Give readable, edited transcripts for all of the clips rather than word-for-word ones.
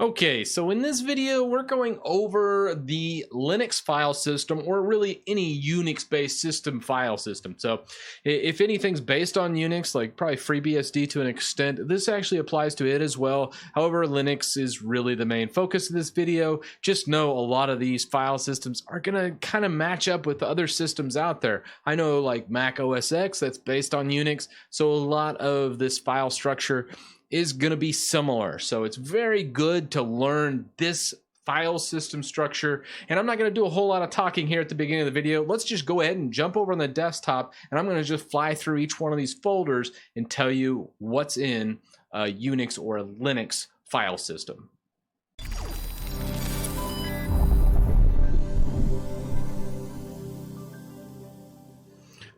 Okay, so in this video, we're going over the Linux file system, or really any Unix-based system file system. So if anything's based on Unix, like probably FreeBSD to an extent, this actually applies to it as well. However, Linux is really the main focus of this video. Just know a lot of these file systems are gonna kind of match up with the other systems out there. I know like Mac OS X, that's based on Unix, so a lot of this file structure is going to be similar. So it's very good to learn this file system structure. And I'm not going to do a whole lot of talking here at the beginning of the video. Let's just go ahead and jump over on the desktop, and I'm going to just fly through each one of these folders and tell you what's in a Unix or a Linux file system.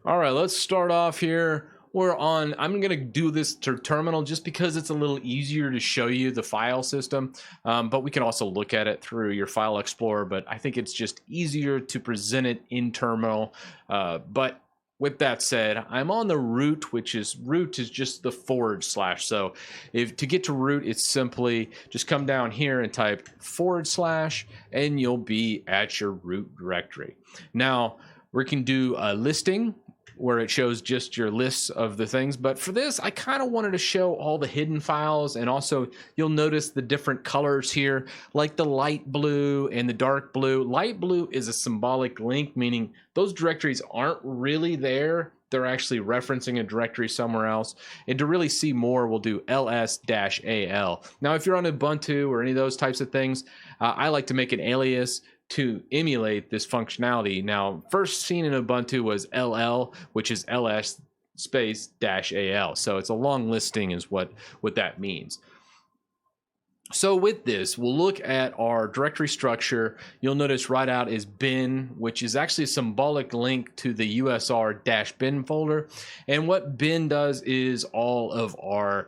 All right, let's start off here. I'm going to do this to terminal just because it's a little easier to show you the file system, but we can also look at it through your file explorer, but I think it's just easier to present it in terminal. But with that said, I'm on the root, root is just the /. So to get to root, it's simply just come down here and type / and you'll be at your root directory. Now we can do a listing where it shows just your lists of the things. But for this, I kind of wanted to show all the hidden files, and also you'll notice the different colors here, like the light blue and the dark blue. Light blue is a symbolic link, meaning those directories aren't really there. They're actually referencing a directory somewhere else. And to really see more, we'll do ls-al. Now, if you're on Ubuntu or any of those types of things, I like to make an alias to emulate this functionality. Now, first seen in Ubuntu was ll, which is ls space -al. So it's a long listing is what that means. So with this, we'll look at our directory structure. You'll notice right out is bin, which is actually a symbolic link to the usr-bin folder. And what bin does is all of our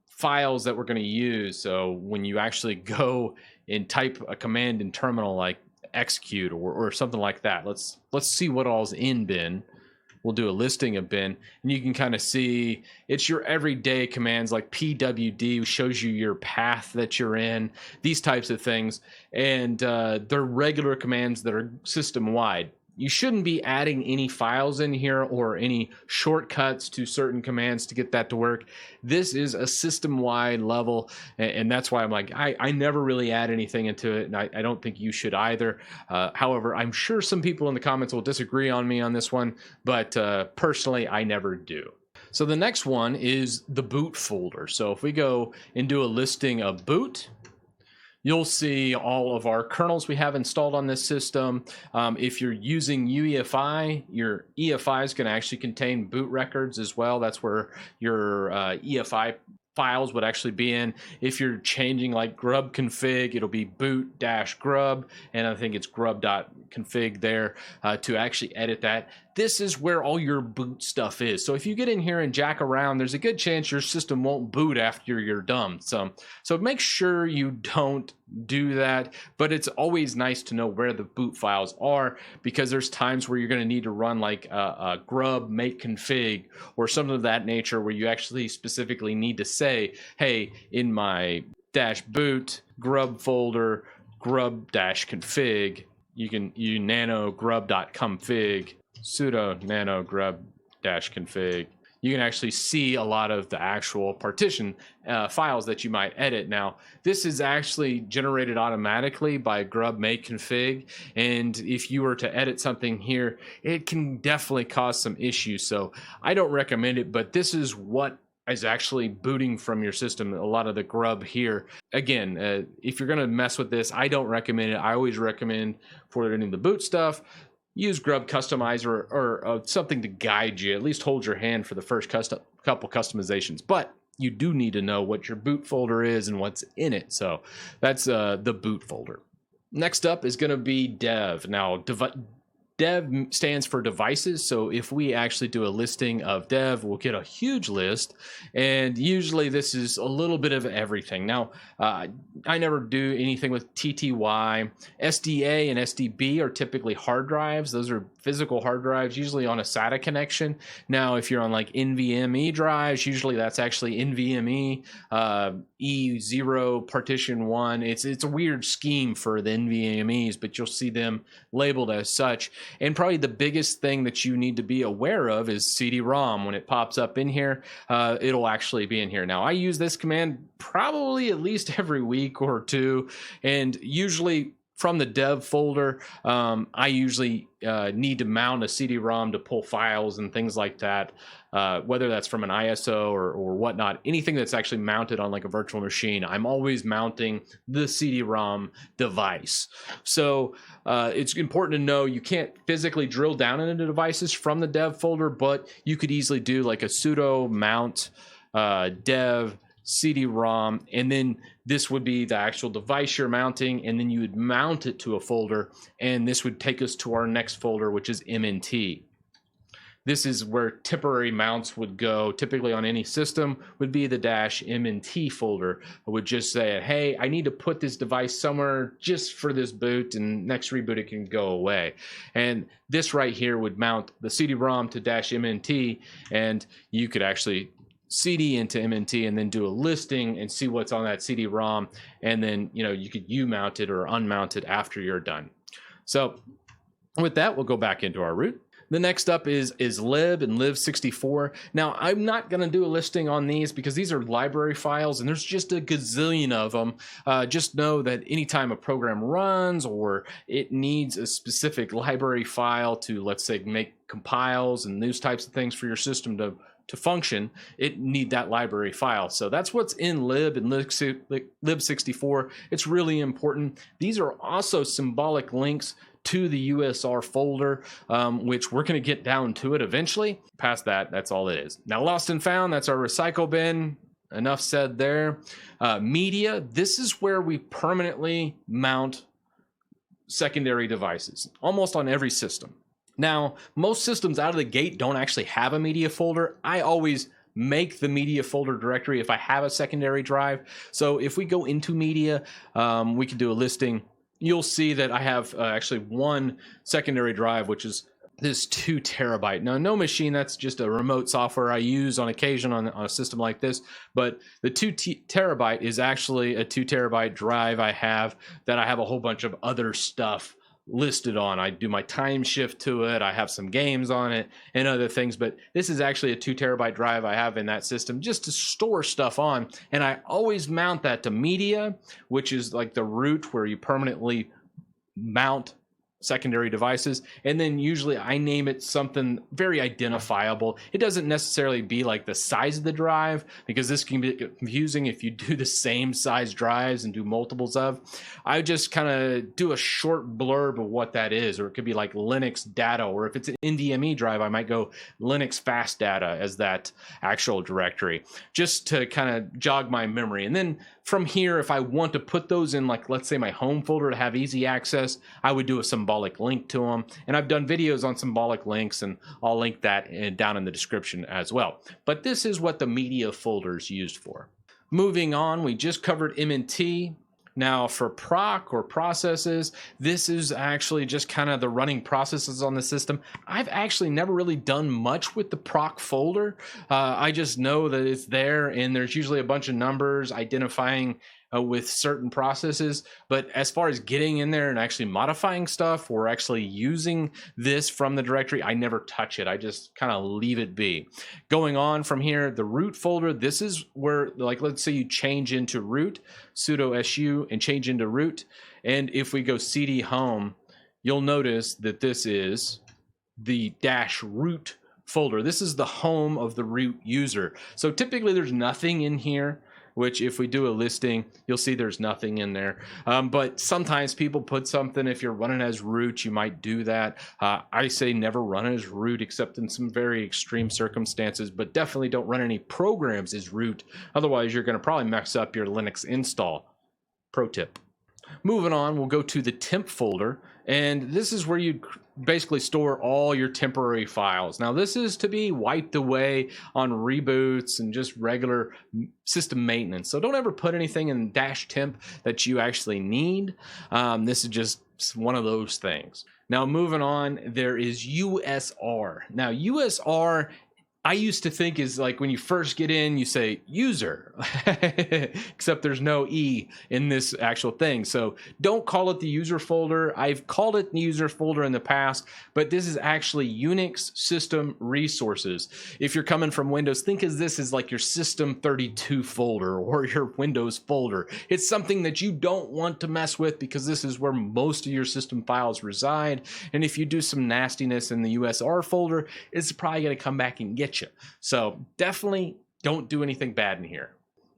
files that we're going to use. So when you actually go and type a command in terminal like execute or something like that, let's see what all's in bin. We'll do a listing of bin, and you can kind of see it's your everyday commands like pwd shows you your path that you're in, these types of things, and they're regular commands that are system wide. You shouldn't be adding any files in here or any shortcuts to certain commands to get that to work. This is a system-wide level, and that's why I'm like, I never really add anything into it, and I don't think you should either. However, I'm sure some people in the comments will disagree on me on this one, but personally, I never do. So the next one is the boot folder. So if we go and do a listing of boot, you'll see all of our kernels we have installed on this system. If you're using UEFI, your EFI is going to actually contain boot records as well. That's where your EFI files would actually be in. If you're changing like grub config, it'll be boot-grub, and I think it's grub.config there to actually edit that. This is where all your boot stuff is. So if you get in here and jack around, there's a good chance your system won't boot after you're done. So make sure you don't do that, but it's always nice to know where the boot files are, because there's times where you're going to need to run like a grub make config or something of that nature, where you actually specifically need to say, hey, in my -boot grub folder grub-config, you nano grub.config sudo nano grub-config. You can actually see a lot of the actual partition files that you might edit. Now, this is actually generated automatically by grub make config, and if you were to edit something here, it can definitely cause some issues. So I don't recommend it, but this is what is actually booting from your system, a lot of the grub here. Again, if you're going to mess with this, I don't recommend it. I always recommend for editing the boot stuff, use grub customizer or something to guide you. At least hold your hand for the first couple customizations. But you do need to know what your boot folder is and what's in it. So that's the boot folder. Next up is going to be dev. Now, Dev stands for devices. So if we actually do a listing of dev, we'll get a huge list. And usually this is a little bit of everything. Now, I never do anything with TTY. SDA and SDB are typically hard drives. Those are physical hard drives, usually on a SATA connection. Now, if you're on like NVMe drives, usually that's actually NVMe E0 partition 1. It's a weird scheme for the NVMEs, but you'll see them labeled as such. And probably the biggest thing that you need to be aware of is CD-ROM. When it pops up in here, it'll actually be in here. Now, I use this command probably at least every week or two, and usually from the dev folder, I usually need to mount a CD-ROM to pull files and things like that, whether that's from an ISO or whatnot. Anything that's actually mounted on like a virtual machine, I'm always mounting the CD-ROM device. So it's important to know you can't physically drill down into devices from the dev folder, but you could easily do like a sudo mount dev CD-ROM, and then this would be the actual device you're mounting, and then you would mount it to a folder, and this would take us to our next folder, which is MNT. This is where temporary mounts would go. Typically on any system would be the -MNT folder. I would just say, hey, I need to put this device somewhere just for this boot, and next reboot it can go away. And this right here would mount the CD-ROM to -MNT, and you could actually CD into MNT and then do a listing and see what's on that CD-ROM, and then you could mount it or unmount it after you're done. So with that, we'll go back into our root. The next up is lib and lib64. Now, I'm not going to do a listing on these because these are library files and there's just a gazillion of them. Just know that anytime a program runs or it needs a specific library file to, let's say, make compiles and those types of things for your system to function, it need that library file. So that's what's in lib and lib64. It's really important. These are also symbolic links to the USR folder, which we're going to get down to it eventually. Past that, that's all it is. Now, lost and found, that's our recycle bin. Enough said there. Media, this is where we permanently mount secondary devices, almost on every system. Now, most systems out of the gate don't actually have a media folder. I always make the media folder directory if I have a secondary drive. So if we go into media, we can do a listing. You'll see that I have actually one secondary drive, which is this 2 terabyte. Now, no machine, that's just a remote software I use on occasion on a system like this. But the 2 terabyte is actually a 2 terabyte drive I have that I have a whole bunch of other stuff listed on. I do my time shift to it. I have some games on it and other things, but this is actually a 2 terabyte drive I have in that system just to store stuff on. And I always mount that to media, which is like the root where you permanently mount secondary devices, and then usually I name it something very identifiable. It doesn't necessarily be like the size of the drive, because this can be confusing if you do the same size drives and do multiples of. I just kind of do a short blurb of what that is, or it could be like Linux data, or if it's an NVMe drive, I might go Linux fast data as that actual directory, just to kind of jog my memory. And then from here, if I want to put those in, like, let's say my home folder to have easy access, I would do a symbolic link to them. And I've done videos on symbolic links, and I'll link that down in the description as well. But this is what the media folder is used for. Moving on, we just covered MNT. Now for proc or processes, this is actually just kind of the running processes on the system. I've actually never really done much with the proc folder. I just know that it's there, and there's usually a bunch of numbers identifying with certain processes. But as far as getting in there and actually modifying stuff or actually using this from the directory, I never touch it. I just kind of leave it be. Going on from here, the root folder, this is where, like, let's say you change into root, sudo su, and change into root. And if we go cd home, you'll notice that this is the -root folder. This is the home of the root user. So typically there's nothing in here, which if we do a listing, you'll see there's nothing in there. But sometimes people put something. If you're running as root, you might do that. I say never run as root except in some very extreme circumstances, but definitely don't run any programs as root. Otherwise, you're going to probably mess up your Linux install. Pro tip. Moving on, we'll go to the temp folder. And this is where you basically store all your temporary files. Now, this is to be wiped away on reboots and just regular system maintenance. So don't ever put anything in dash temp that you actually need. This is just one of those things. Now, moving on, there is USR. Now, USR, I used to think is like when you first get in, you say user, except there's no E in this actual thing. So don't call it the user folder. I've called it the user folder in the past, but this is actually Unix system resources. If you're coming from Windows, think of this as like your system 32 folder or your Windows folder. It's something that you don't want to mess with because this is where most of your system files reside. And if you do some nastiness in the USR folder, it's probably going to come back and get you. So definitely don't do anything bad in here.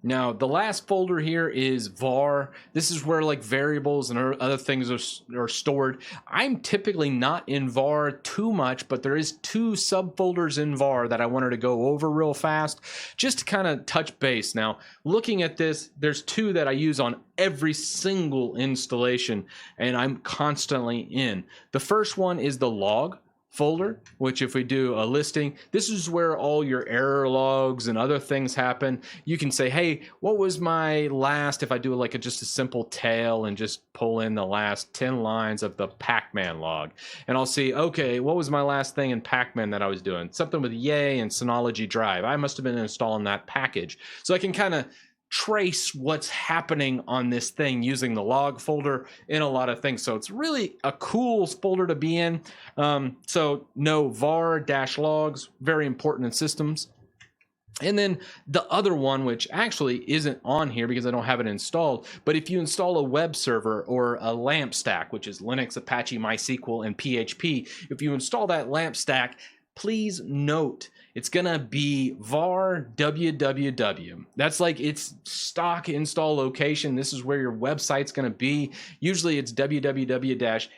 Now, the last folder here is var. This is where like variables and other things are stored. I'm typically not in var too much, but there is 2 subfolders in var that I wanted to go over real fast, just to kind of touch base. Now, looking at this, there's 2 that I use on every single installation, and I'm constantly in. The first one is the log folder, which if we do a listing, this is where all your error logs and other things happen. You can say, hey, what was my last, if I do like just a simple tail and just pull in the last 10 lines of the Pac-Man log, and I'll see, okay, what was my last thing in Pac-Man that I was doing? Something with Yay and Synology Drive. I must have been installing that package. So I can kind of trace what's happening on this thing using the log folder in a lot of things. So it's really a cool folder to be in. So no var-logs, very important in systems. And then the other one, which actually isn't on here because I don't have it installed, but if you install a web server or a LAMP stack, which is Linux, Apache, MySQL, and PHP, if you install that LAMP stack, please note it's gonna be var www. That's like its stock install location. This is where your website's gonna be. Usually it's www-html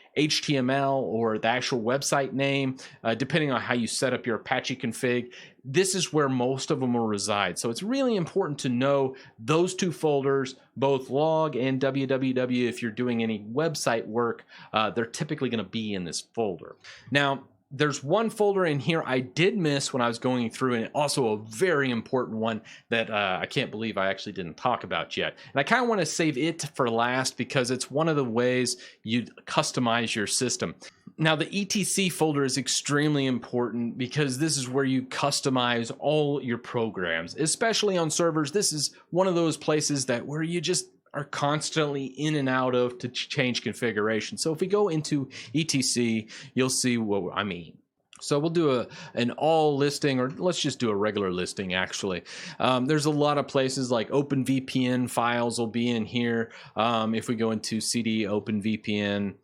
or the actual website name, depending on how you set up your Apache config. This is where most of them will reside. So it's really important to know those 2 folders, both log and www. If you're doing any website work, they're typically gonna be in this folder. Now, there's one folder in here I did miss when I was going through, and also a very important one that I can't believe I actually didn't talk about yet. And I kind of want to save it for last because it's one of the ways you customize your system. Now, the etc folder is extremely important because this is where you customize all your programs, especially on servers. This is one of those places that where you just are constantly in and out of to change configuration. So if we go into etc, you'll see what I mean. So we'll do an all listing, or let's just do a regular listing actually. There's a lot of places like OpenVPN files will be in here. If we go into CD OpenVPN,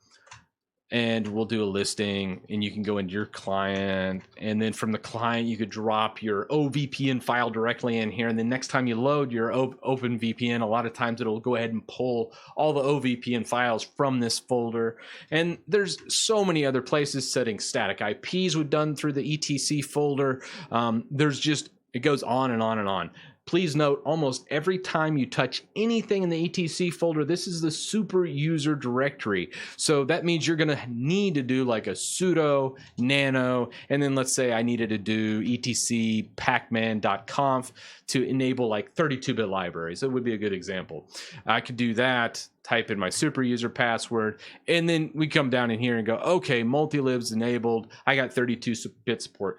and we'll do a listing, and you can go into your client, and then from the client you could drop your OVPN file directly in here, and then next time you load your OpenVPN, a lot of times it'll go ahead and pull all the OVPN files from this folder. And there's so many other places setting static IPs were done through the etc folder. There's just, it goes on and on and on. Please note, almost every time you touch anything in the etc folder, this is the super user directory. So that means you're going to need to do like a sudo nano, and then let's say I needed to do etc pacman.conf to enable like 32-bit libraries. That would be a good example. I could do that, type in my super user password, and then we come down in here and go, okay, multi-lib's enabled. I got 32-bit support.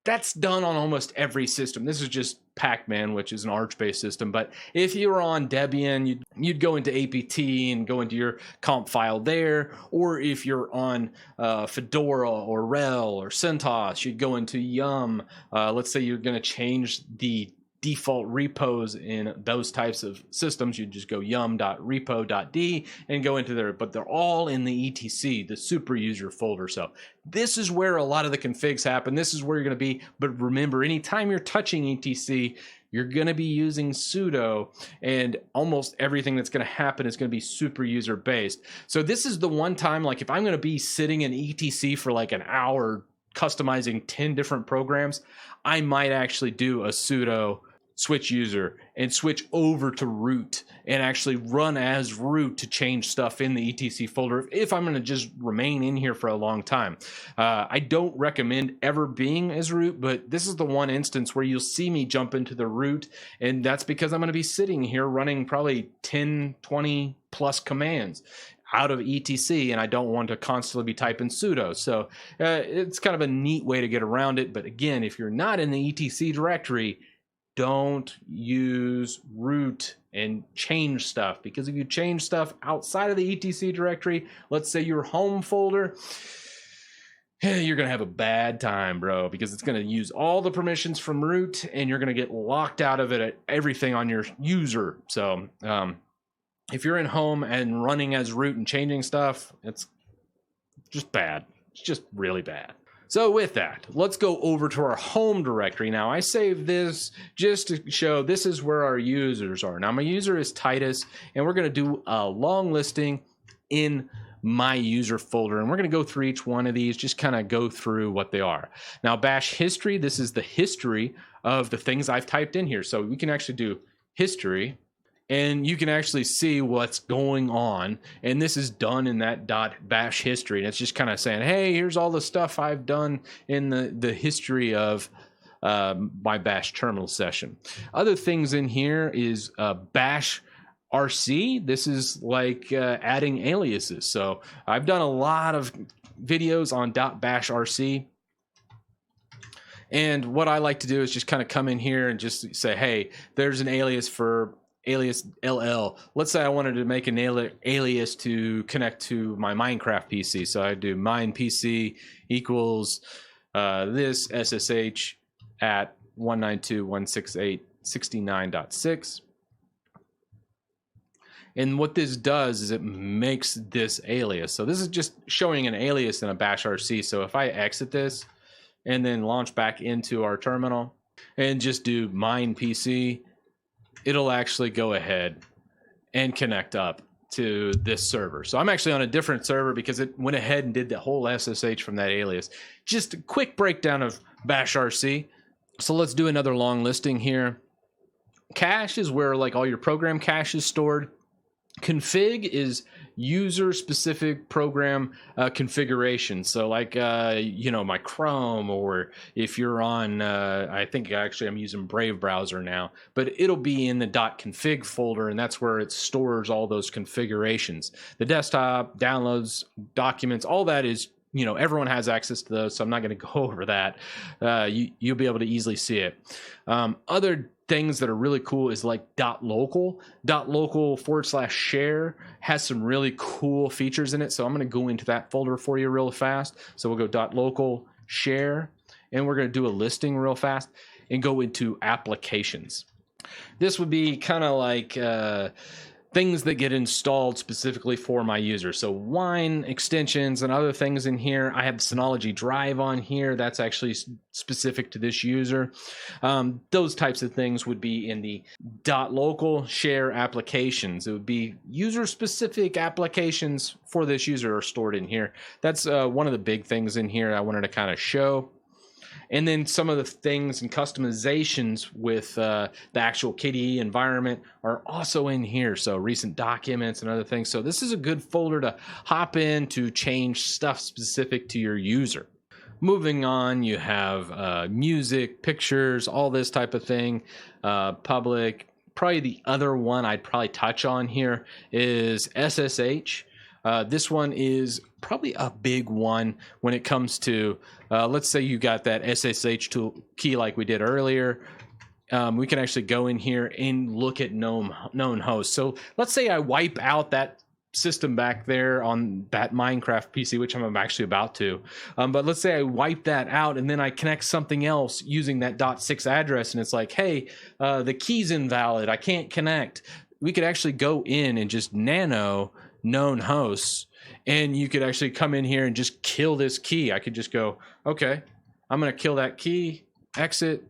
That's done on almost every system. This is just Pac-Man, which is an Arch-based system. But if you were on Debian, you'd go into APT and go into your comp file there. Or if you're on Fedora or RHEL or CentOS, you'd go into Yum. Let's say you're going to change the default repos in those types of systems. You just go yum.repo.d and go into there, but they're all in the etc, the super user folder. So this is where a lot of the configs happen. This is where you're going to be. But remember, anytime you're touching etc, you're going to be using sudo, and almost everything that's going to happen is going to be super user based. So this is the one time, like if I'm going to be sitting in etc for like an hour customizing 10 different programs, I might actually do a sudo switch user and switch over to root and actually run as root to change stuff in the etc folder if I'm going to just remain in here for a long time. I don't recommend ever being as root, but this is the one instance where you'll see me jump into the root, and that's because I'm going to be sitting here running probably 10, 20 plus commands out of etc, and I don't want to constantly be typing sudo. So it's kind of a neat way to get around it. But again, if you're not in the etc directory, don't use root and change stuff, because if you change stuff outside of the etc directory, let's say your home folder, you're going to have a bad time, bro, because it's going to use all the permissions from root and you're going to get locked out of it at everything on your user. So if you're in home and running as root and changing stuff, it's just bad. It's just really bad. So with that, let's go over to our home directory. Now, I saved this just to show this is where our users are. Now, my user is Titus, and we're going to do a long listing in my user folder, and we're going to go through each one of these, just kind of go through what they are. Now, bash history, this is the history of the things I've typed in here. So we can actually do history, and you can actually see what's going on. And this is done in that .bash history. And it's just kind of saying, hey, here's all the stuff I've done in the history of my bash terminal session. Other things in here is bash RC. This is like adding aliases. So I've done a lot of videos on .bash RC. And what I like to do is just kind of come in here and just say, hey, there's an alias for alias LL. Let's say I wanted to make an alias to connect to my Minecraft PC. So I do mine PC equals this SSH at 192.168.69.6. And what this does is it makes this alias. So this is just showing an alias in a bash RC. So if I exit this and then launch back into our terminal and just do mine PC, it'll actually go ahead and connect up to this server. So I'm actually on a different server because it went ahead and did the whole SSH from that alias. Just a quick breakdown of bash RC. So let's do another long listing here. Cache is where like all your program cache is stored. Config is user specific program configuration. So like my Chrome, or if you're on I think actually I'm using Brave browser now, but it'll be in the .config folder, and that's where it stores all those configurations. The desktop, downloads, documents, all that is, everyone has access to those, so I'm not going to go over that. You'll be able to easily see it. Other things that are really cool is like .local /share has some really cool features in it. So I'm going to go into that folder for you real fast. So we'll go .local share, and we're going to do a listing real fast and go into applications. This would be kind of like things that get installed specifically for my user. So Wine extensions and other things in here. I have Synology Drive on here. That's actually specific to this user. Those types of things would be in the .local share applications. It would be user specific applications for this user are stored in here. That's one of the big things in here I wanted to kind of show. And then some of the things and customizations with the actual KDE environment are also in here. So recent documents and other things. So this is a good folder to hop in to change stuff specific to your user. Moving on, you have music, pictures, all this type of thing, public. Probably the other one I'd probably touch on here is SSH. This one is probably a big one when it comes to, let's say you got that SSH key like we did earlier. We can actually go in here and look at known hosts. So let's say I wipe out that system back there on that Minecraft PC, which I'm actually about to. But let's say I wipe that out and then I connect something else using that .6 address, and it's like, hey, the key's invalid. I can't connect. We could actually go in and just nano known hosts, and you could actually come in here and just kill this key. I could just go, okay, I'm going to kill that key, exit,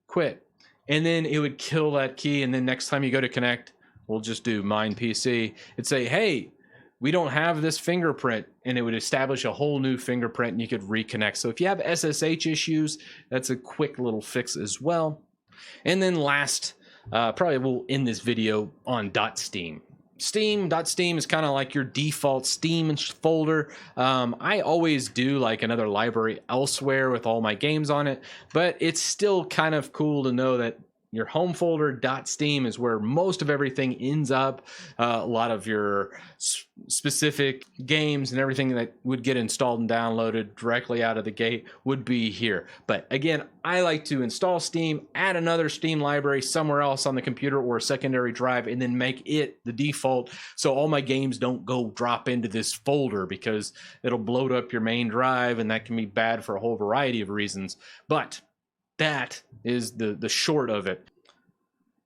quit. And then it would kill that key. And then next time you go to connect, we'll just do mine PC. It'd say, hey, we don't have this fingerprint, and it would establish a whole new fingerprint, and you could reconnect. So if you have SSH issues, that's a quick little fix as well. And then last, probably we'll end this video on .steam. Steam is kind of like your default Steam folder. I always do like another library elsewhere with all my games on it, but it's still kind of cool to know that your home folder .steam is where most of everything ends up. A lot of your specific games and everything that would get installed and downloaded directly out of the gate would be here. But again, I like to install Steam, add another Steam library somewhere else on the computer or a secondary drive, and then make it the default so all my games don't go drop into this folder, because it'll bloat up your main drive, and that can be bad for a whole variety of reasons. But that is the short of it.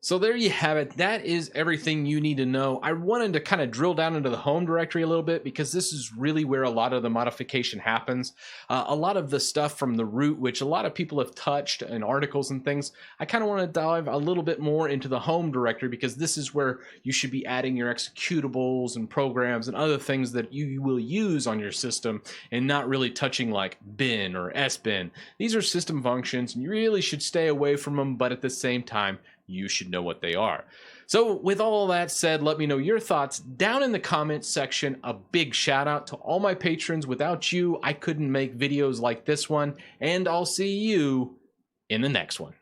So there you have it. That is everything you need to know. I wanted to kind of drill down into the home directory a little bit, because this is really where a lot of the modification happens. A lot of the stuff from the root, which a lot of people have touched in articles and things, I kind of want to dive a little bit more into the home directory, because this is where you should be adding your executables and programs and other things that you will use on your system, and not really touching like bin or sbin. These are system functions, and you really should stay away from them, but at the same time, you should know what they are. So with all that said, let me know your thoughts down in the comments section. A big shout out to all my patrons. Without you, I couldn't make videos like this one, and I'll see you in the next one.